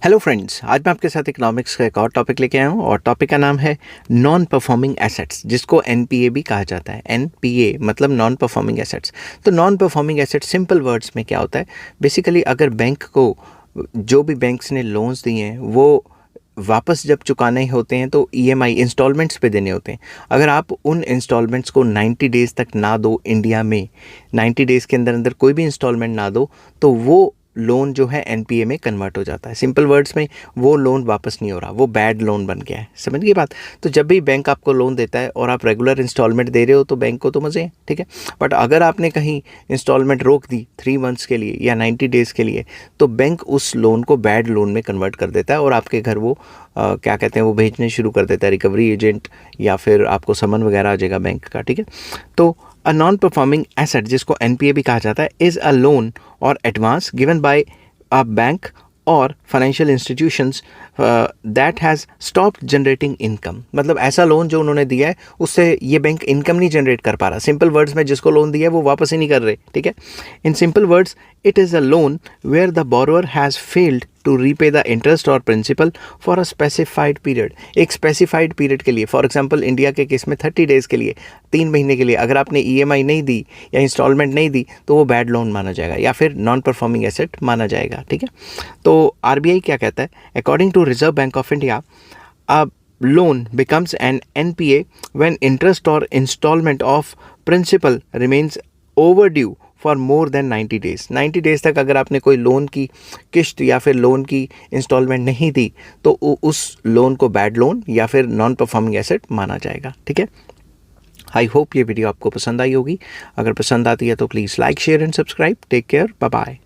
Hello friends, आज मैं आपके साथ इकोनॉमिक्स का एक और टॉपिक लेके आया हूँ और टॉपिक का नाम है नॉन परफॉर्मिंग एसेट्स, जिसको एनपीए भी कहा जाता है। एनपीए मतलब नॉन परफॉर्मिंग एसेट्स। तो non performing assets simple words में क्या होता है? बेसिकली अगर बैंक को जो भी बैंक्स ने लोन्स दिए हैं वो वापस जब चुकाने होते हैं तो ईएमआई इंस्टॉलमेंट्स पे देने होते हैं। अगर आप उन इंस्टॉलमेंट्स को 90 डेज़ तक ना दो, इंडिया में 90 डेज़ के अंदर अंदर कोई भी इंस्टॉलमेंट ना दो, तो वो लोन जो है एनपीए में कन्वर्ट हो जाता है। सिंपल वर्ड्स में वो लोन वापस नहीं हो रहा, वो बैड लोन बन गया है। समझ गई बात? तो जब भी बैंक आपको लोन देता है और आप रेगुलर इंस्टॉलमेंट दे रहे हो तो बैंक को तो मज़े हैं, ठीक है। बट अगर आपने कहीं इंस्टॉलमेंट रोक दी 3 मंथ्स के लिए या 90 डेज़ के लिए, तो बैंक उस लोन को बैड लोन में कन्वर्ट कर देता है और आपके घर वो क्या कहते हैं, वो भेजने शुरू कर देता है, रिकवरी एजेंट, या फिर आपको समन वगैरह आ जाएगा बैंक का, ठीक है। तो अ नॉन परफॉर्मिंग एसेट, जिसको एनपीए भी कहा जाता है, इज़ अ लोन और advance given by a bank or financial institutions that has stopped generating income। मतलब ऐसा लोन जो उन्होंने दिया है उससे ये बैंक इनकम नहीं जनरेट कर पा रहा। सिंपल वर्ड्स में जिसको लोन दिया है वो वापस ही नहीं कर रहे, ठीक है। In simple words, it is a loan where the borrower has failed to repay the interest और principal for a specified period. एक स्पेसिफाइड पीरियड के लिए, फॉर एग्जांपल इंडिया के केस में 30 डेज़ के लिए, 3 महीने के लिए अगर आपने ईएमआई नहीं दी या इंस्टॉलमेंट नहीं दी तो वो बैड लोन माना जाएगा या फिर नॉन परफॉर्मिंग एसेट माना जाएगा, ठीक है। तो आरबीआई क्या कहता है? According to Reserve Bank of India, a loan becomes an NPA when interest or installment of principal remains overdue for more than 90 days. 90 days तक अगर आपने कोई लोन की किश्त या फिर लोन की इंस्टॉलमेंट नहीं दी तो उस लोन को बैड लोन या फिर नॉन परफॉर्मिंग एसेट माना जाएगा, ठीक है। आई होप ये वीडियो आपको पसंद आई होगी। अगर पसंद आती है तो please like, share and subscribe. Take care, bye bye.